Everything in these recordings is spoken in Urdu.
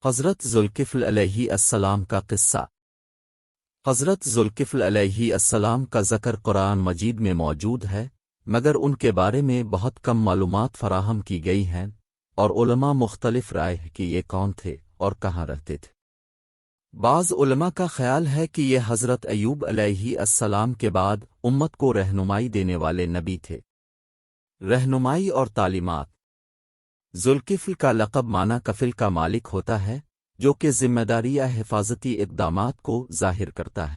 حضرت ذوالکفل علیہ السلام کا قصہ۔ حضرت ذوالکفل علیہ السلام کا ذکر قرآن مجید میں موجود ہے، مگر ان کے بارے میں بہت کم معلومات فراہم کی گئی ہیں، اور علماء مختلف رائے ہیں کہ یہ کون تھے اور کہاں رہتے تھے۔ بعض علماء کا خیال ہے کہ یہ حضرت ایوب علیہ السلام کے بعد امت کو رہنمائی دینے والے نبی تھے۔ رہنمائی اور تعلیمات۔ ذوالکفل کا لقب معنی کفل کا مالک ہوتا ہے، جو کہ ذمہ داری یا حفاظتی اقدامات کو ظاہر کرتا ہے۔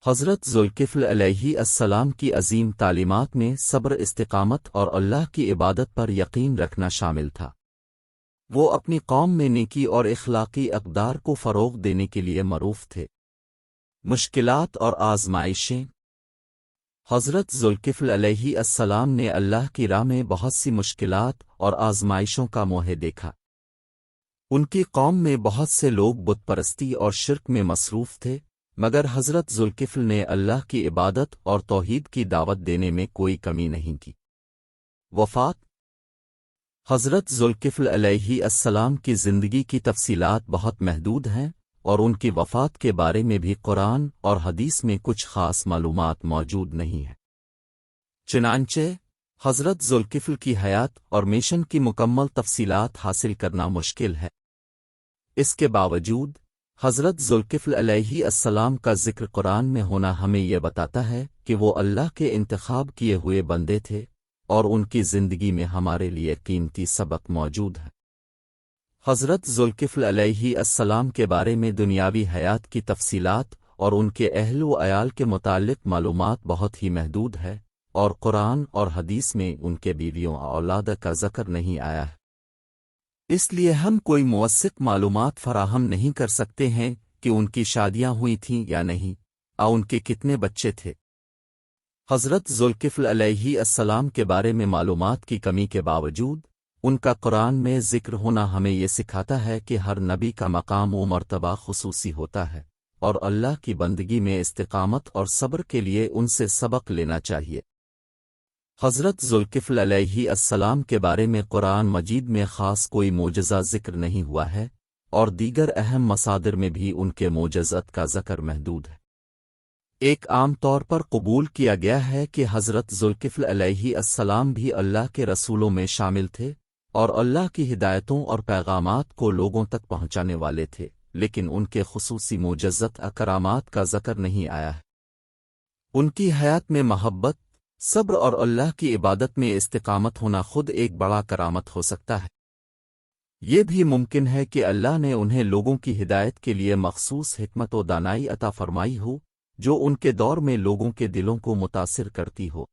حضرت ذوالکفل علیہ السلام کی عظیم تعلیمات میں صبر، استقامت اور اللہ کی عبادت پر یقین رکھنا شامل تھا۔ وہ اپنی قوم میں نیکی اور اخلاقی اقدار کو فروغ دینے کے لیے معروف تھے۔ مشکلات اور آزمائشیں۔ حضرت ذوالکفل علیہ السلام نے اللہ کی راہ میں بہت سی مشکلات اور آزمائشوں کا موہ دیکھا۔ ان کی قوم میں بہت سے لوگ بت پرستی اور شرک میں مصروف تھے، مگر حضرت ذوالکفل نے اللہ کی عبادت اور توحید کی دعوت دینے میں کوئی کمی نہیں کی۔ وفات۔ حضرت ذوالکفل علیہ السلام کی زندگی کی تفصیلات بہت محدود ہیں، اور ان کی وفات کے بارے میں بھی قرآن اور حدیث میں کچھ خاص معلومات موجود نہیں ہیں۔ چنانچہ حضرت ذوالکفل کی حیات اور میشن کی مکمل تفصیلات حاصل کرنا مشکل ہے۔ اس کے باوجود حضرت ذوالکفل علیہ السلام کا ذکر قرآن میں ہونا ہمیں یہ بتاتا ہے کہ وہ اللہ کے انتخاب کیے ہوئے بندے تھے، اور ان کی زندگی میں ہمارے لیے قیمتی سبق موجود ہے۔ حضرت ذوالکفل علیہ السلام کے بارے میں دنیاوی حیات کی تفصیلات اور ان کے اہل و عیال کے متعلق معلومات بہت ہی محدود ہے، اور قرآن اور حدیث میں ان کے بیویوں اور اولاد کا ذکر نہیں آیا ہے۔ اس لیے ہم کوئی موثق معلومات فراہم نہیں کر سکتے ہیں کہ ان کی شادیاں ہوئی تھیں یا نہیں، اور ان کے کتنے بچے تھے۔ حضرت ذوالکفل علیہ السلام کے بارے میں معلومات کی کمی کے باوجود ان کا قرآن میں ذکر ہونا ہمیں یہ سکھاتا ہے کہ ہر نبی کا مقام و مرتبہ خصوصی ہوتا ہے، اور اللہ کی بندگی میں استقامت اور صبر کے لیے ان سے سبق لینا چاہیے۔ حضرت ذوالکفل علیہ السلام کے بارے میں قرآن مجید میں خاص کوئی معجزہ ذکر نہیں ہوا ہے، اور دیگر اہم مصادر میں بھی ان کے معجزات کا ذکر محدود ہے۔ ایک عام طور پر قبول کیا گیا ہے کہ حضرت ذوالکفل علیہ السلام بھی اللہ کے رسولوں میں شامل تھے، اور اللہ کی ہدایتوں اور پیغامات کو لوگوں تک پہنچانے والے تھے، لیکن ان کے خصوصی معجزات کرامات کا ذکر نہیں آیا ہے۔ ان کی حیات میں محبت، صبر اور اللہ کی عبادت میں استقامت ہونا خود ایک بڑا کرامت ہو سکتا ہے۔ یہ بھی ممکن ہے کہ اللہ نے انہیں لوگوں کی ہدایت کے لیے مخصوص حکمت و دانائی عطا فرمائی ہو، جو ان کے دور میں لوگوں کے دلوں کو متاثر کرتی ہو۔